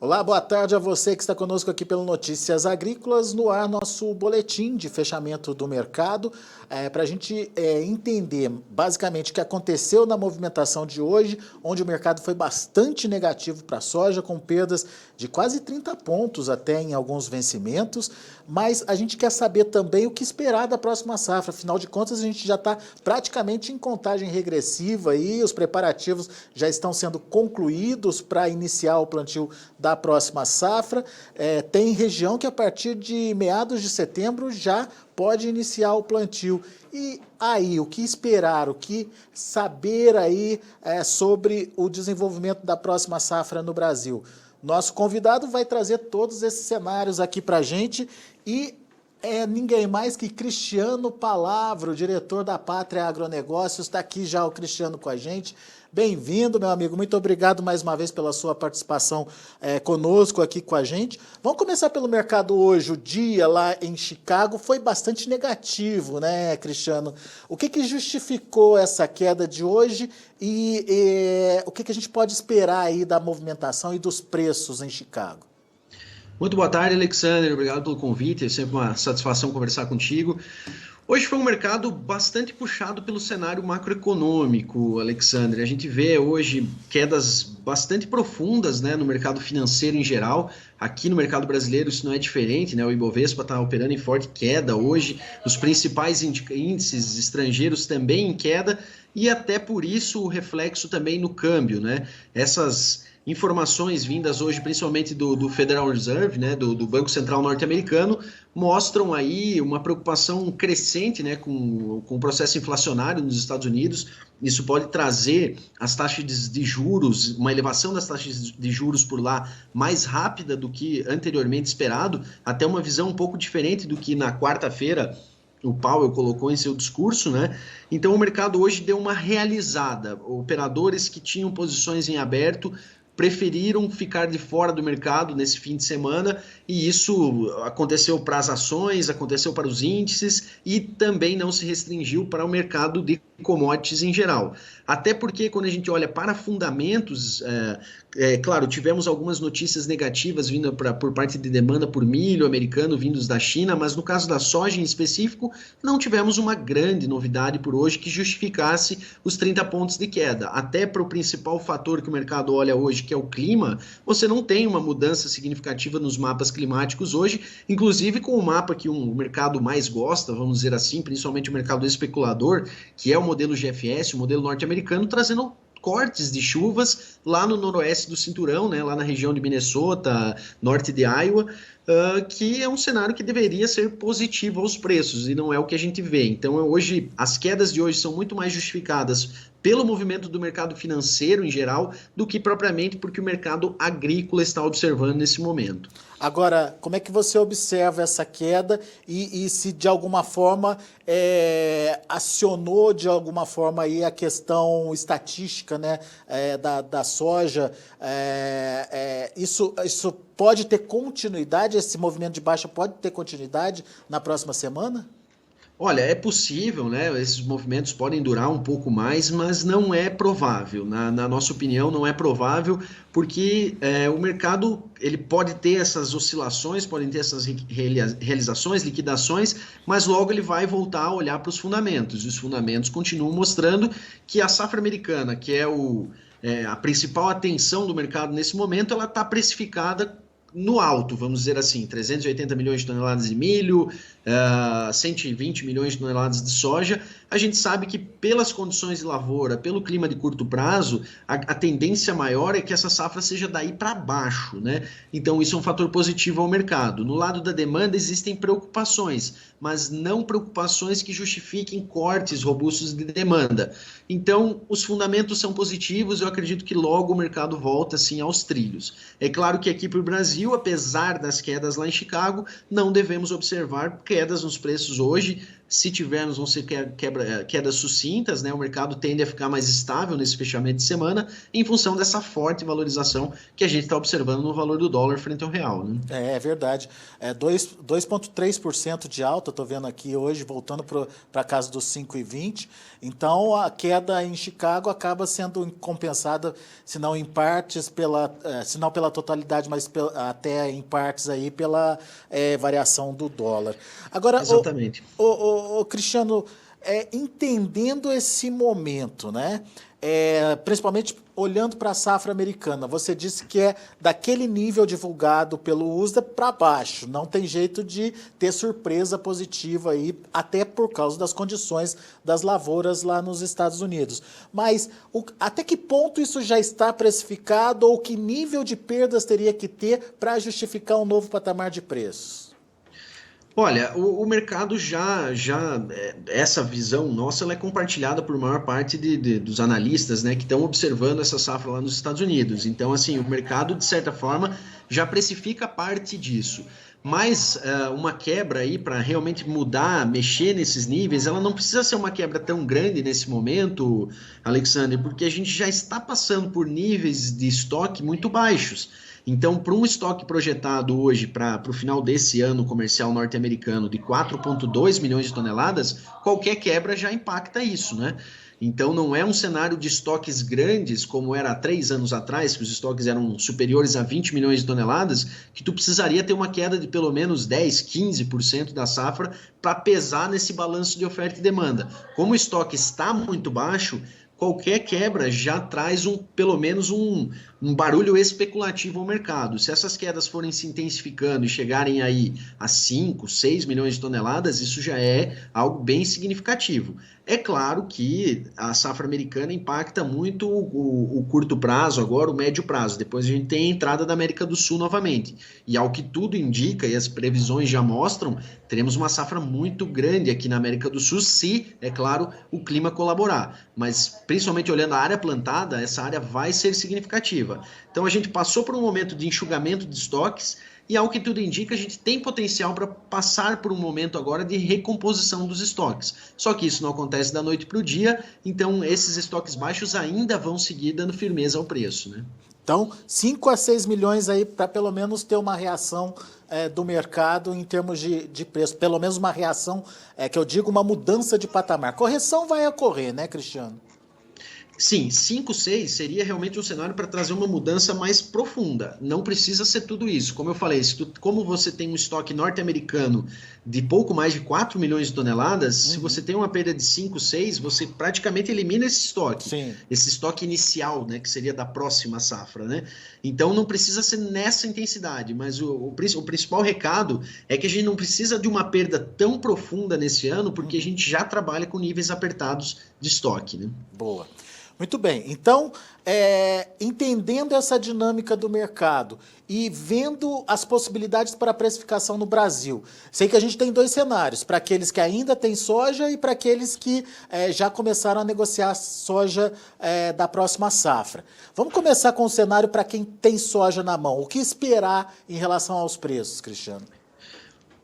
Olá, boa tarde a você que está conosco aqui pelo Notícias Agrícolas, no ar nosso boletim de fechamento do mercado, para a gente entender basicamente o que aconteceu na movimentação de hoje, onde o mercado foi bastante negativo para a soja, com perdas de quase 30 pontos até em alguns vencimentos, mas a gente quer saber também o que esperar da próxima safra, afinal de contas a gente já está praticamente em contagem regressiva e os preparativos já estão sendo concluídos para iniciar o plantio da próxima safra. Tem região que a partir de meados de setembro já pode iniciar o plantio. E aí, o que esperar, o que saber aí sobre o desenvolvimento da próxima safra no Brasil? Nosso convidado vai trazer todos esses cenários aqui para a gente e ninguém mais que Cristiano Palavra, o diretor da Pátria Agronegócios. Está aqui já o Cristiano com a gente. Bem-vindo, meu amigo. Muito obrigado mais uma vez pela sua participação conosco aqui com a gente. Vamos começar pelo mercado hoje. O dia lá em Chicago foi bastante negativo, né, Cristiano? O que justificou essa queda de hoje e o que a gente pode esperar aí da movimentação e dos preços em Chicago? Muito boa tarde, Alexander. Obrigado pelo convite. É sempre uma satisfação conversar contigo. Hoje foi um mercado bastante puxado pelo cenário macroeconômico, Alexandre. A gente vê hoje quedas bastante profundas, né, no mercado financeiro em geral. Aqui no mercado brasileiro isso não é diferente, né? O Ibovespa está operando em forte queda hoje. Os principais índices estrangeiros também em queda e até por isso o reflexo também no câmbio, né? Essas informações vindas hoje, principalmente do Federal Reserve, né, do Banco Central norte-americano, mostram aí uma preocupação crescente, né, com o processo inflacionário nos Estados Unidos. Isso pode trazer as taxas de juros, uma elevação das taxas de juros por lá mais rápida do que anteriormente esperado, até uma visão um pouco diferente do que na quarta-feira o Powell colocou em seu discurso, né? Então o mercado hoje deu uma realizada. Operadores que tinham posições em aberto preferiram ficar de fora do mercado nesse fim de semana e isso aconteceu para as ações, aconteceu para os índices e também não se restringiu para o mercado de commodities em geral. Até porque quando a gente olha para fundamentos, claro, tivemos algumas notícias negativas vindo por parte de demanda por milho americano vindos da China, mas no caso da soja em específico, não tivemos uma grande novidade por hoje que justificasse os 30 pontos de queda. Até para o principal fator que o mercado olha hoje, que é o clima, você não tem uma mudança significativa nos mapas climáticos hoje, inclusive com o mapa que o mercado mais gosta, vamos dizer assim, principalmente o mercado especulador, que é o modelo GFS, o modelo norte-americano, trazendo cortes de chuvas lá no noroeste do cinturão, né, lá na região de Minnesota, norte de Iowa, que é um cenário que deveria ser positivo aos preços, e não é o que a gente vê. Então, hoje, as quedas de hoje são muito mais justificadas pelo movimento do mercado financeiro em geral, do que propriamente porque o mercado agrícola está observando nesse momento. Agora, como é que você observa essa queda e se de alguma forma acionou de alguma forma aí a questão estatística, né, da soja? Isso pode ter continuidade, esse movimento de baixa pode ter continuidade na próxima semana? Olha, é possível, né? Esses movimentos podem durar um pouco mais, mas não é provável. Na nossa opinião, não é provável, porque o mercado ele pode ter essas oscilações, podem ter essas realizações, liquidações, mas logo ele vai voltar a olhar para os fundamentos. E os fundamentos continuam mostrando que a safra americana, que é a principal atenção do mercado nesse momento, ela está precificada no alto, vamos dizer assim, 380 milhões de toneladas de milho, 120 milhões de toneladas de soja. A gente sabe que pelas condições de lavoura, pelo clima de curto prazo, a tendência maior é que essa safra seja daí para baixo, né? Então isso é um fator positivo ao mercado. No lado da demanda existem preocupações, mas não preocupações que justifiquem cortes robustos de demanda. Então os fundamentos são positivos, eu acredito que logo o mercado volta assim aos trilhos. É claro que aqui para o Brasil, apesar das quedas lá em Chicago, não devemos observar quedas nos preços hoje. Se tivermos, vão ser quedas sucintas, né? O mercado tende a ficar mais estável nesse fechamento de semana em função dessa forte valorização que a gente está observando no valor do dólar frente ao real, né? É verdade. 2,3% de alta, estou vendo aqui hoje, voltando para a casa dos 5,20. Então, a queda em Chicago acaba sendo compensada, se não em partes, se não pela totalidade, mas até em partes aí pela variação do dólar. Agora, Exatamente. Cristiano, entendendo esse momento, né? Principalmente olhando para a safra americana, você disse que é daquele nível divulgado pelo USDA para baixo, não tem jeito de ter surpresa positiva aí, até por causa das condições das lavouras lá nos Estados Unidos. Mas até que ponto isso já está precificado ou que nível de perdas teria que ter para justificar um novo patamar de preços? Olha, o mercado essa visão nossa, ela é compartilhada por maior parte dos analistas, né, que estão observando essa safra lá nos Estados Unidos. Então, assim, o mercado, de certa forma, já precifica parte disso. Mas uma quebra aí para realmente mudar, mexer nesses níveis, ela não precisa ser uma quebra tão grande nesse momento, Alexander, porque a gente já está passando por níveis de estoque muito baixos. Então, para um estoque projetado hoje para o final desse ano comercial norte-americano de 4,2 milhões de toneladas, qualquer quebra já impacta isso, né? Então, não é um cenário de estoques grandes, como era há 3 anos atrás, que os estoques eram superiores a 20 milhões de toneladas, que tu precisaria ter uma queda de pelo menos 10, 15% da safra para pesar nesse balanço de oferta e demanda. Como o estoque está muito baixo, qualquer quebra já traz pelo menos um barulho especulativo ao mercado. Se essas quedas forem se intensificando e chegarem aí a 5, 6 milhões de toneladas, isso já é algo bem significativo. É claro que a safra americana impacta muito o curto prazo, agora o médio prazo. Depois a gente tem a entrada da América do Sul novamente. E ao que tudo indica, e as previsões já mostram, teremos uma safra muito grande aqui na América do Sul, se, é claro, o clima colaborar. Mas, principalmente olhando a área plantada, essa área vai ser significativa. Então a gente passou por um momento de enxugamento de estoques e, ao que tudo indica, a gente tem potencial para passar por um momento agora de recomposição dos estoques. Só que isso não acontece da noite para o dia, então esses estoques baixos ainda vão seguir dando firmeza ao preço, né? Então, 5 a 6 milhões aí para pelo menos ter uma reação do mercado em termos de preço. Pelo menos uma reação, que eu digo, uma mudança de patamar. Correção vai ocorrer, né, Cristiano? Sim, 5, 6 seria realmente um cenário para trazer uma mudança mais profunda. Não precisa ser tudo isso. Como eu falei, como você tem um estoque norte-americano de pouco mais de 4 milhões de toneladas, se você tem uma perda de 5, 6, você praticamente elimina esse estoque. Sim. Esse estoque inicial, né, que seria da próxima safra, né? Então não precisa ser nessa intensidade, mas o principal recado é que a gente não precisa de uma perda tão profunda nesse ano, porque a gente já trabalha com níveis apertados de estoque, né? Boa. Muito bem, então, entendendo essa dinâmica do mercado e vendo as possibilidades para a precificação no Brasil, sei que a gente tem 2 cenários, para aqueles que ainda têm soja e para aqueles que já começaram a negociar soja da próxima safra. Vamos começar com o cenário para quem tem soja na mão. O que esperar em relação aos preços, Cristiano?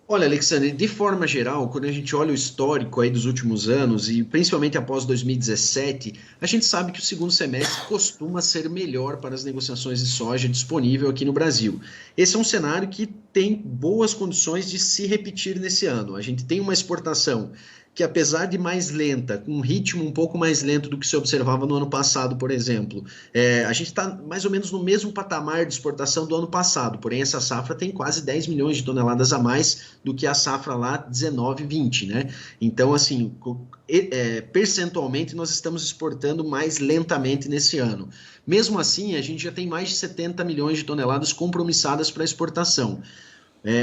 Olha, Alexandre, de forma geral, quando a gente olha o histórico aí dos últimos anos, e principalmente após 2017, a gente sabe que o segundo semestre costuma ser melhor para as negociações de soja disponível aqui no Brasil. Esse é um cenário que tem boas condições de se repetir nesse ano. A gente tem uma exportação que, apesar de mais lenta, com um ritmo um pouco mais lento do que se observava no ano passado, por exemplo, a gente está mais ou menos no mesmo patamar de exportação do ano passado, porém essa safra tem quase 10 milhões de toneladas a mais do que a safra lá 19-20, né? Então, assim, percentualmente nós estamos exportando mais lentamente nesse ano. Mesmo assim, a gente já tem mais de 70 milhões de toneladas compromissadas para exportação.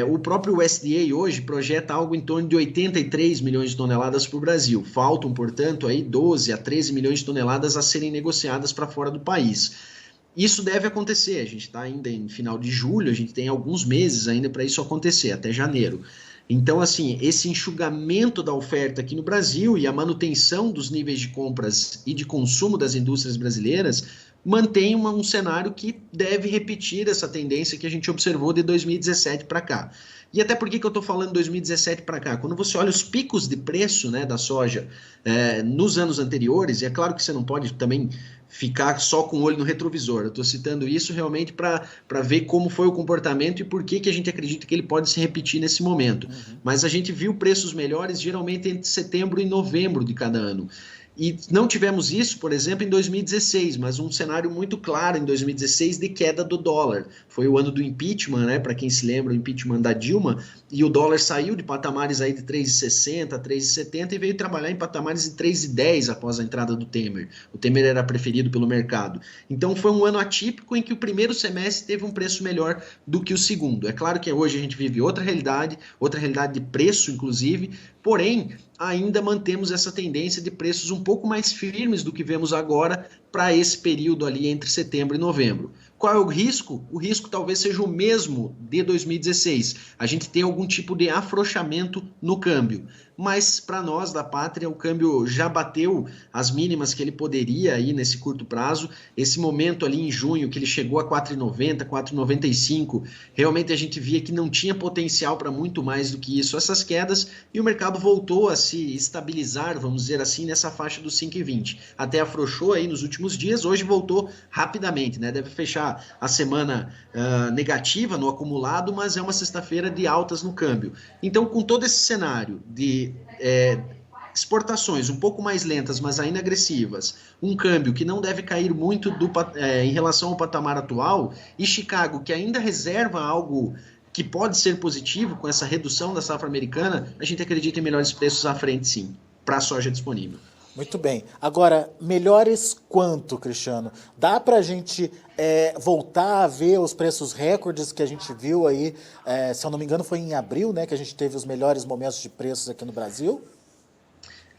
O próprio USDA hoje projeta algo em torno de 83 milhões de toneladas para o Brasil. Faltam, portanto, aí 12 a 13 milhões de toneladas a serem negociadas para fora do país. Isso deve acontecer, a gente está ainda em final de julho, a gente tem alguns meses ainda para isso acontecer, até janeiro. Então, assim, esse enxugamento da oferta aqui no Brasil e a manutenção dos níveis de compras e de consumo das indústrias brasileiras mantém um cenário que deve repetir essa tendência que a gente observou de 2017 para cá. E até por que eu estou falando 2017 para cá? Quando você olha os picos de preço, né, da soja nos anos anteriores, e é claro que você não pode também ficar só com o olho no retrovisor. Eu estou citando isso realmente para ver como foi o comportamento e por que a gente acredita que ele pode se repetir nesse momento. Mas a gente viu preços melhores geralmente entre setembro e novembro de cada ano. E não tivemos isso, por exemplo, em 2016, mas um cenário muito claro em 2016 de queda do dólar. Foi o ano do impeachment, né? Para quem se lembra, o impeachment da Dilma, e o dólar saiu de patamares aí de 3,60, 3,70 e veio trabalhar em patamares de 3,10 após a entrada do Temer. O Temer era preferido pelo mercado. Então foi um ano atípico em que o primeiro semestre teve um preço melhor do que o segundo. É claro que hoje a gente vive outra realidade de preço, inclusive, porém, ainda mantemos essa tendência de preços um pouco mais firmes do que vemos agora para esse período ali entre setembro e novembro. Qual é o risco? O risco talvez seja o mesmo de 2016. A gente tem algum tipo de afrouxamento no câmbio. Mas para nós da Pátria, o câmbio já bateu as mínimas que ele poderia aí nesse curto prazo. Esse momento ali em junho, que ele chegou a 4,90, 4,95, realmente a gente via que não tinha potencial para muito mais do que isso, essas quedas, e o mercado voltou a se estabilizar, vamos dizer assim, nessa faixa dos 5,20. Até afrouxou aí nos últimos dias, hoje voltou rapidamente, né? Deve fechar a semana negativa no acumulado, mas é uma sexta-feira de altas no câmbio. Então, com todo esse cenário de exportações um pouco mais lentas, mas ainda agressivas, um câmbio que não deve cair muito em relação ao patamar atual, e Chicago, que ainda reserva algo que pode ser positivo com essa redução da safra americana, a gente acredita em melhores preços à frente, sim, para a soja disponível. Muito bem. Agora, melhores quanto, Cristiano? Dá para a gente voltar a ver os preços recordes que a gente viu aí, se eu não me engano foi em abril, né, que a gente teve os melhores momentos de preços aqui no Brasil?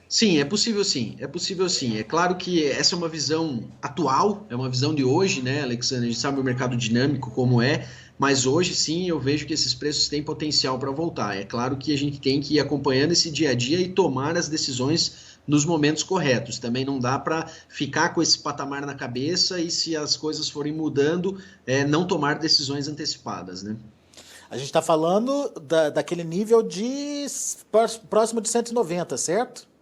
Sim, é possível sim, é possível sim. É claro que essa é uma visão atual, é uma visão de hoje, né, Alexandre? A gente sabe o mercado dinâmico como é, mas hoje sim eu vejo que esses preços têm potencial para voltar. É claro que a gente tem que ir acompanhando esse dia a dia e tomar as decisões nos momentos corretos. Também não dá para ficar com esse patamar na cabeça e, se as coisas forem mudando, não tomar decisões antecipadas, né? A gente está falando daquele nível de próximo de 190, certo?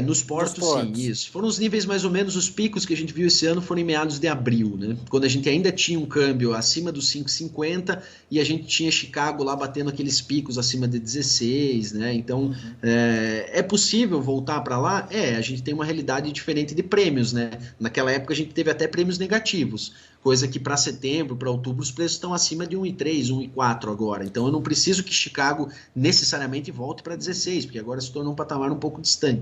Nos portos, sim, isso. Foram os níveis mais ou menos, os picos que a gente viu esse ano foram em meados de abril, né? Quando a gente ainda tinha um câmbio acima dos 5,50 e a gente tinha Chicago lá batendo aqueles picos acima de 16, né? Então, é possível voltar para lá? A gente tem uma realidade diferente de prêmios, né? Naquela época a gente teve até prêmios negativos, coisa que para setembro, para outubro, os preços estão acima de 1,3, 1,4 agora. Então eu não preciso que Chicago necessariamente volte para 16, porque agora se tornou um patamar um pouco distante.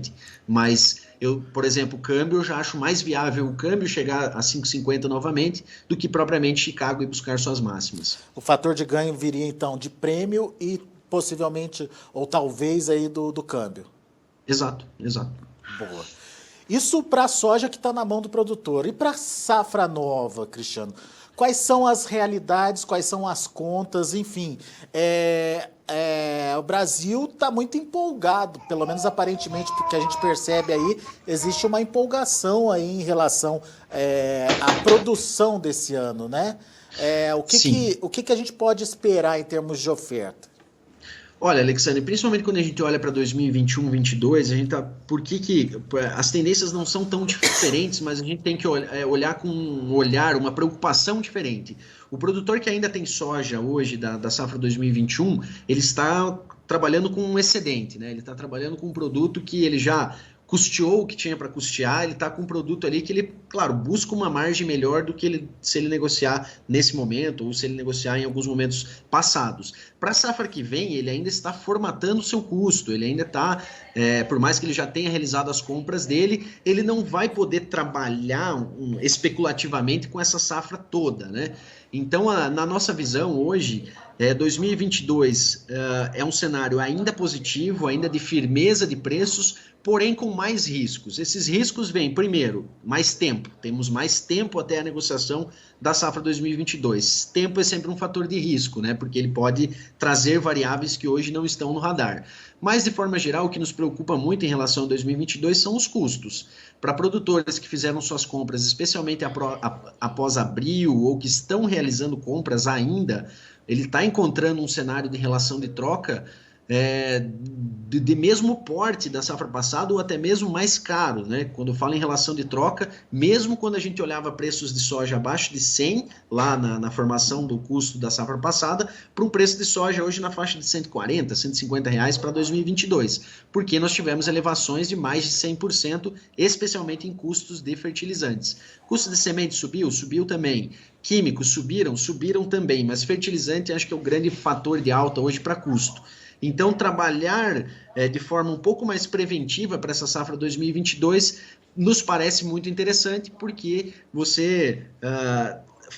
Mas eu, por exemplo, o câmbio, eu já acho mais viável o câmbio chegar a 5,50 novamente do que propriamente Chicago ir buscar suas máximas. O fator de ganho viria então de prêmio e possivelmente, ou talvez aí do câmbio. Exato, exato. Boa. Isso para a soja que está na mão do produtor. E para a safra nova, Cristiano? Quais são as realidades, quais são as contas, enfim. O Brasil está muito empolgado, pelo menos aparentemente, porque a gente percebe aí, existe uma empolgação aí em relação à produção desse ano, né? O que a gente pode esperar em termos de oferta? Olha, Alexandre, principalmente quando a gente olha para 2021, 2022, a gente tá, por que as tendências não são tão diferentes, mas a gente tem que olhar com uma preocupação diferente. O produtor que ainda tem soja hoje da safra 2021, ele está trabalhando com um excedente, né? Ele está trabalhando com um produto que ele já custeou o que tinha para custear, ele está com um produto ali que ele, claro, busca uma margem melhor do que se ele negociar nesse momento ou se ele negociar em alguns momentos passados. Para a safra que vem, ele ainda está formatando o seu custo, ele ainda está, por mais que ele já tenha realizado as compras dele, ele não vai poder trabalhar especulativamente com essa safra toda, né? Então, na nossa visão hoje, 2022 é um cenário ainda positivo, ainda de firmeza de preços, porém com mais riscos. Esses riscos vêm, primeiro, mais tempo. Temos mais tempo até a negociação da safra 2022. Tempo é sempre um fator de risco, né? Porque ele pode trazer variáveis que hoje não estão no radar. Mas, de forma geral, o que nos preocupa muito em relação a 2022 são os custos. Para produtores que fizeram suas compras, especialmente após abril, ou que estão realizando compras ainda, ele está encontrando um cenário de relação de troca de mesmo porte da safra passada ou até mesmo mais caro, né? Quando eu falo em relação de troca, mesmo quando a gente olhava preços de soja abaixo de 100, lá na formação do custo da safra passada, para um preço de soja hoje na faixa de 140, 150 reais para 2022, porque nós tivemos elevações de mais de 100%, especialmente em custos de fertilizantes. Custo de semente subiu também. Químicos subiram também, mas fertilizante acho que é o grande fator de alta hoje para custo. Então, trabalhar de forma um pouco mais preventiva para essa safra 2022 nos parece muito interessante, porque você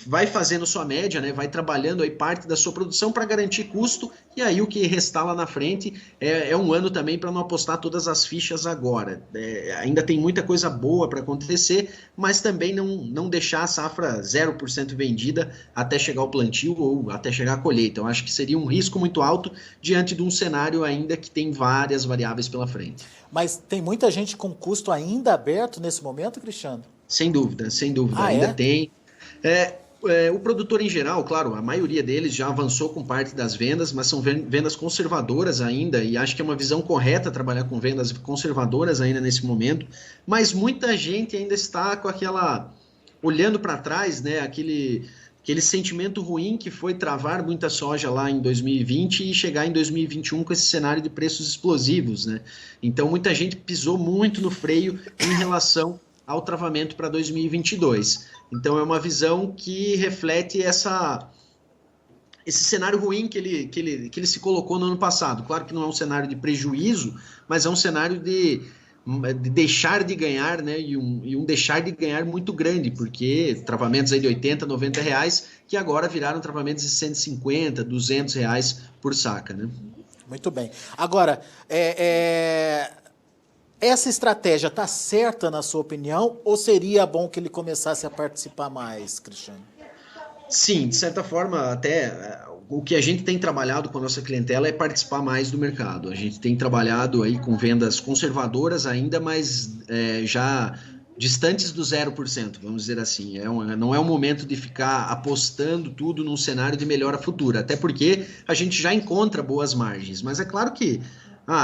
vai fazendo sua média, né? Vai trabalhando aí parte da sua produção para garantir custo, e aí o que restar lá na frente é um ano também para não apostar todas as fichas agora. Ainda tem muita coisa boa para acontecer, mas também não deixar a safra 0% vendida até chegar ao plantio ou até chegar à colheita. Eu acho que seria um risco muito alto diante de um cenário ainda que tem várias variáveis pela frente. Mas tem muita gente com custo ainda aberto nesse momento, Cristiano? Sem dúvida, Ah, ainda é? tem. O produtor em geral, claro, a maioria deles já avançou com parte das vendas, mas são vendas conservadoras ainda, e acho que é uma visão correta trabalhar com vendas conservadoras ainda nesse momento, mas muita gente ainda está com aquela, olhando para trás, né, aquele sentimento ruim que foi travar muita soja lá em 2020 e chegar em 2021 com esse cenário de preços explosivos, né? Então muita gente pisou muito no freio em relação ao travamento para 2022. Então é uma visão que reflete esse cenário ruim que ele se colocou no ano passado. Claro que não é um cenário de prejuízo, mas é um cenário de deixar de ganhar, né? E um deixar de ganhar muito grande, porque travamentos aí de 80, 90 reais, que agora viraram travamentos de 150, 200 reais por saca, né? Muito bem. Agora, essa estratégia está certa na sua opinião, ou seria bom que ele começasse a participar mais, Cristiano? Sim, de certa forma, até o que a gente tem trabalhado com a nossa clientela é participar mais do mercado. A gente tem trabalhado aí com vendas conservadoras ainda, mas já distantes do 0%, vamos dizer assim. Não é o momento de ficar apostando tudo num cenário de melhora futura, até porque a gente já encontra boas margens. Mas é claro que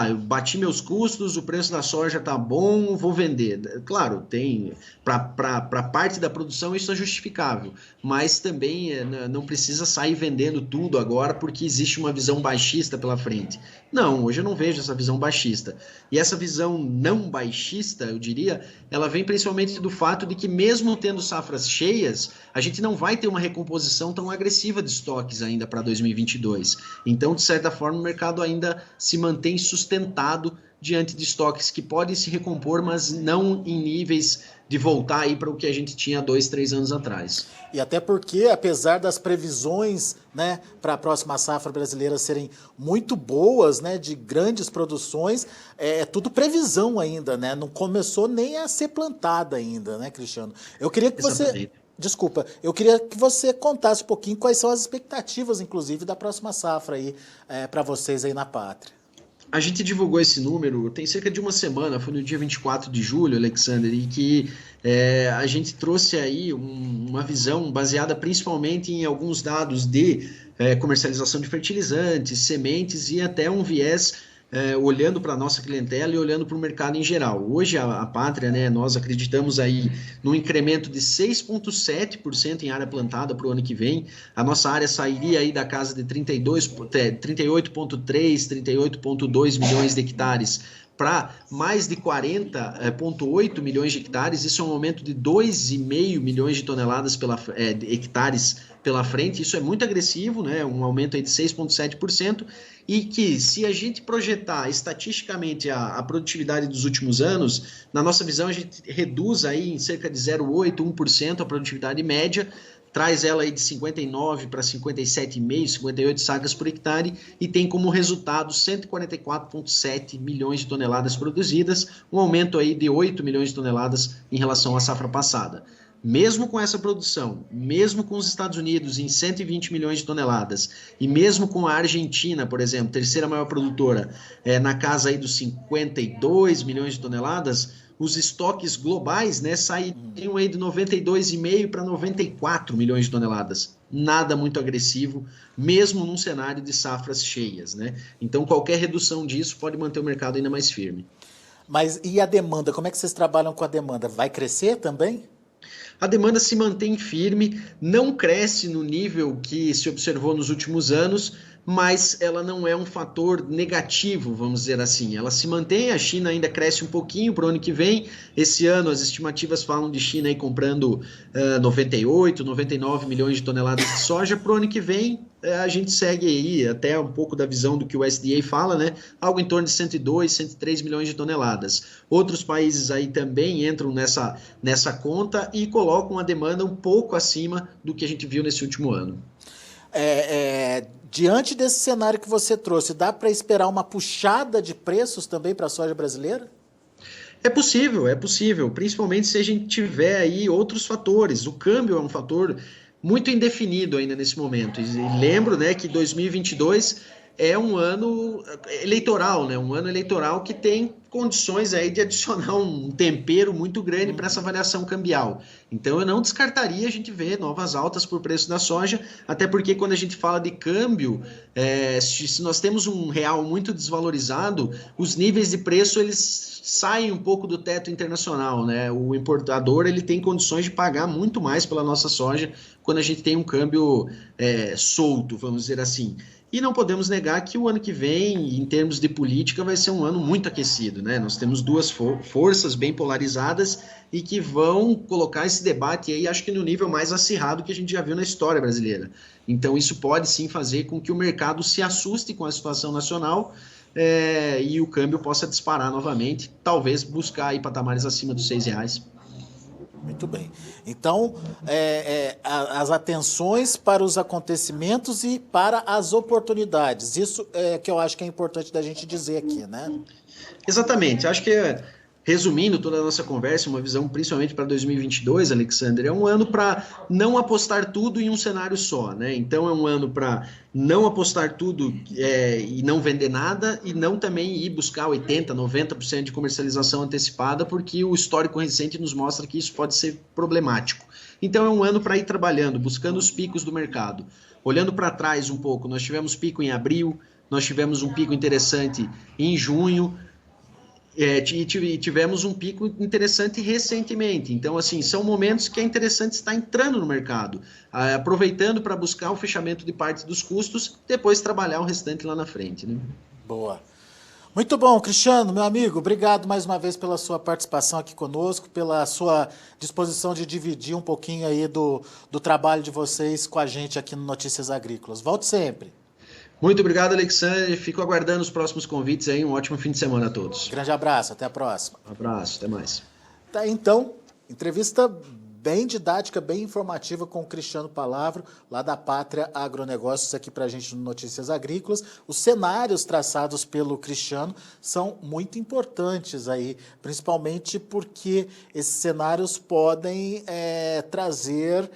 eu bati meus custos, o preço da soja tá bom, vou vender. Claro, tem para parte da produção isso é justificável, mas também não precisa sair vendendo tudo agora porque existe uma visão baixista pela frente. Não, hoje eu não vejo essa visão baixista. E essa visão não baixista, eu diria, ela vem principalmente do fato de que mesmo tendo safras cheias, a gente não vai ter uma recomposição tão agressiva de estoques ainda para 2022. Então, de certa forma, o mercado ainda se mantém sustentado diante de estoques que podem se recompor, mas não em níveis de voltar aí para o que a gente tinha 2, 3 anos atrás. E até porque, apesar das previsões, né, para a próxima safra brasileira serem muito boas, né, de grandes produções, é tudo previsão ainda, né? Não começou nem a ser plantada ainda, né, Cristiano? Eu queria que Exatamente. Desculpa, eu queria que você contasse um pouquinho quais são as expectativas, inclusive, da próxima safra aí, para vocês aí na Pátria. A gente divulgou esse número tem cerca de uma semana, foi no dia 24 de julho, Alexander, e que a gente trouxe aí uma visão baseada principalmente em alguns dados de comercialização de fertilizantes, sementes e até um viés olhando para a nossa clientela e olhando para o mercado em geral. Hoje a Pátria, né, nós acreditamos aí num incremento de 6,7% em área plantada para o ano que vem. A nossa área sairia aí da casa de 38,3, 38,2 milhões de hectares para mais de 40,8 milhões de hectares. Isso é um aumento de 2,5 milhões de toneladas de hectares pela frente. Isso é muito agressivo, né? Um aumento aí de 6,7%. E que, se a gente projetar estatisticamente a produtividade dos últimos anos, na nossa visão, a gente reduz aí em cerca de 0,8%, 1% a produtividade média, traz ela aí de 59 para 57,5, 58 sacas por hectare e tem como resultado 144,7 milhões de toneladas produzidas, um aumento aí de 8 milhões de toneladas em relação à safra passada. Mesmo com essa produção, mesmo com os Estados Unidos em 120 milhões de toneladas e mesmo com a Argentina, por exemplo, terceira maior produtora, na casa aí dos 52 milhões de toneladas, os estoques globais, né, saíram aí de 92,5 para 94 milhões de toneladas. nada muito agressivo, mesmo num cenário de safras cheias, né? Então, qualquer redução disso pode manter o mercado ainda mais firme. Mas e a demanda? Como é que vocês trabalham com a demanda? Vai crescer também? A demanda se mantém firme, não cresce no nível que se observou nos últimos anos, mas ela não é um fator negativo, vamos dizer assim. Ela se mantém, a China ainda cresce um pouquinho para o ano que vem. Esse ano as estimativas falam de China aí comprando 98, 99 milhões de toneladas de soja. Para o ano que vem a gente segue aí até um pouco da visão do que o USDA fala, né? Algo em torno de 102, 103 milhões de toneladas. Outros países aí também entram nessa conta e colocam a demanda um pouco acima do que a gente viu nesse último ano. Diante desse cenário que você trouxe, dá para esperar uma puxada de preços também para a soja brasileira? É possível, principalmente se a gente tiver aí outros fatores. O câmbio é um fator muito indefinido ainda nesse momento. E lembro, né, que 2022 é um ano eleitoral, né? Um ano eleitoral que tem condições aí de adicionar um tempero muito grande para essa variação cambial. Então eu não descartaria a gente ver novas altas por preço da soja, até porque quando a gente fala de câmbio, se nós temos um real muito desvalorizado, os níveis de preço eles saem um pouco do teto internacional, né? O importador ele tem condições de pagar muito mais pela nossa soja quando a gente tem um câmbio solto, vamos dizer assim. E não podemos negar que o ano que vem, em termos de política, vai ser um ano muito aquecido, né? Nós temos duas forças bem polarizadas e que vão colocar esse debate aí, acho que no nível mais acirrado que a gente já viu na história brasileira. Então, isso pode sim fazer com que o mercado se assuste com a situação nacional e o câmbio possa disparar novamente, talvez buscar aí patamares acima dos R$ 6. Muito bem. Então, as atenções para os acontecimentos e para as oportunidades. Isso é que eu acho que é importante da gente dizer aqui, né? Exatamente. Acho que, resumindo toda a nossa conversa, uma visão principalmente para 2022, Alexander, é um ano para não apostar tudo em um cenário só, né? Então, é um ano para não apostar tudo e não vender nada e não também ir buscar 80%, 90% de comercialização antecipada, porque o histórico recente nos mostra que isso pode ser problemático. Então, é um ano para ir trabalhando, buscando os picos do mercado. Olhando para trás um pouco, nós tivemos pico em abril, nós tivemos um pico interessante em junho, e tivemos um pico interessante recentemente. Então, assim, são momentos que é interessante estar entrando no mercado, aproveitando para buscar o fechamento de parte dos custos, depois trabalhar o restante lá na frente, né? Boa. Muito bom, Cristiano, meu amigo, obrigado mais uma vez pela sua participação aqui conosco, pela sua disposição de dividir um pouquinho aí do trabalho de vocês com a gente aqui no Notícias Agrícolas. Volte sempre. Muito obrigado, Alexandre. Fico aguardando os próximos convites aí. Um ótimo fim de semana a todos. Grande abraço, até a próxima. Um abraço, até mais. Tá, então, entrevista bem didática, bem informativa com o Cristiano Palavro, lá da Pátria Agronegócios, aqui para a gente no Notícias Agrícolas. Os cenários traçados pelo Cristiano são muito importantes aí, principalmente porque esses cenários podem trazer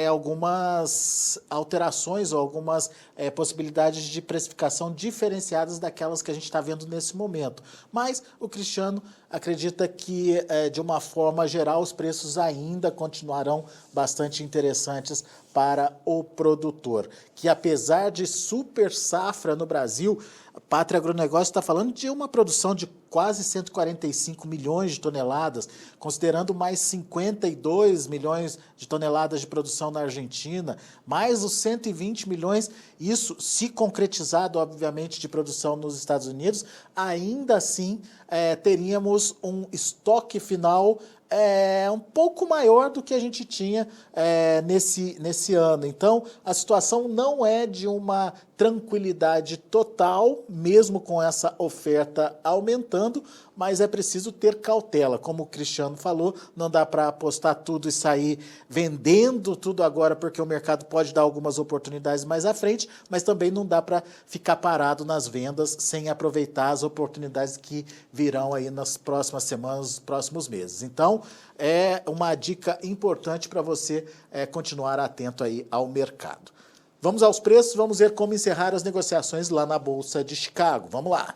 algumas alterações ou algumas possibilidades de precificação diferenciadas daquelas que a gente está vendo nesse momento. Mas o Cristiano acredita que, de uma forma geral, os preços ainda continuarão bastante interessantes para o produtor. Que apesar de super safra no Brasil, a Pátria Agronegócio está falando de uma produção de quase 145 milhões de toneladas, considerando mais 52 milhões de toneladas de produção na Argentina, mais os 120 milhões, isso se concretizado, obviamente, de produção nos Estados Unidos, ainda assim teríamos um estoque final um pouco maior do que a gente tinha nesse ano. Então, a situação não é de uma tranquilidade total, mesmo com essa oferta aumentando, mas é preciso ter cautela. Como o Cristiano falou, não dá para apostar tudo e sair vendendo tudo agora, porque o mercado pode dar algumas oportunidades mais à frente, mas também não dá para ficar parado nas vendas sem aproveitar as oportunidades que virão aí nas próximas semanas, nos próximos meses. Então, é uma dica importante para você continuar atento aí ao mercado. Vamos aos preços, vamos ver como encerrar as negociações lá na Bolsa de Chicago. Vamos lá.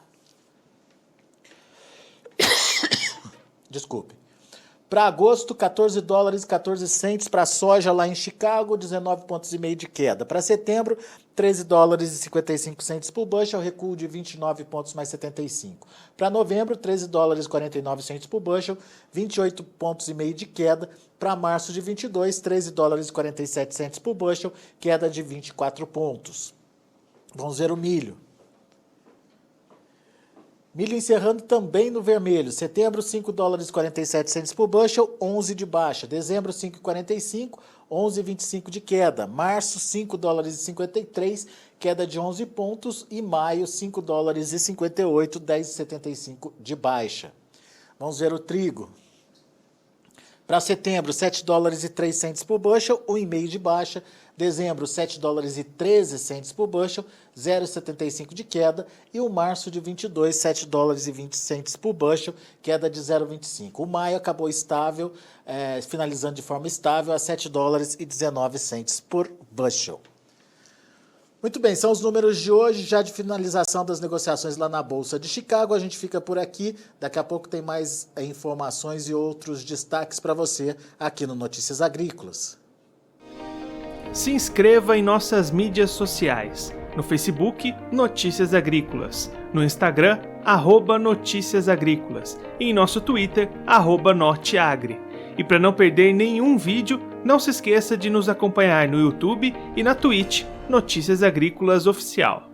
Desculpe. Para agosto, 14 dólares e 14 centes para soja lá em Chicago, 19,5 pontos de queda. Para setembro, 13 dólares e 55 centes por bushel, recuo de 29 pontos mais 75. Para novembro, 13 dólares e 49 centes por bushel, 28,5 pontos de queda. Para março de 22, 13 dólares e 47 centes por bushel, queda de 24 pontos. Vamos ver o milho. Milho encerrando também no vermelho. Setembro, 5 dólares e 47 centes por bushel, 11 de baixa. Dezembro, 5,45, 11,25 de queda. Março, 5 dólares e 53, queda de 11 pontos. E maio, 5 dólares e 58, 10,75 de baixa. Vamos ver o trigo. Para setembro, 7 dólares e 3 centes por bushel, 1,5 de baixa. Dezembro, 7 dólares e 13 centes por bushel, 0,75 de queda. E o março de 22, 7 dólares e 20 centes por bushel, queda de 0,25. O maio acabou estável, finalizando de forma estável a 7 dólares e 19 centes por bushel. Muito bem, são os números de hoje, já de finalização das negociações lá na Bolsa de Chicago. A gente fica por aqui, daqui a pouco tem mais informações e outros destaques para você aqui no Notícias Agrícolas. Se inscreva em nossas mídias sociais. No Facebook, Notícias Agrícolas. No Instagram, @Notícias Agrícolas. E em nosso Twitter, @Norteagri. E para não perder nenhum vídeo, não se esqueça de nos acompanhar no YouTube e na Twitch, Notícias Agrícolas Oficial.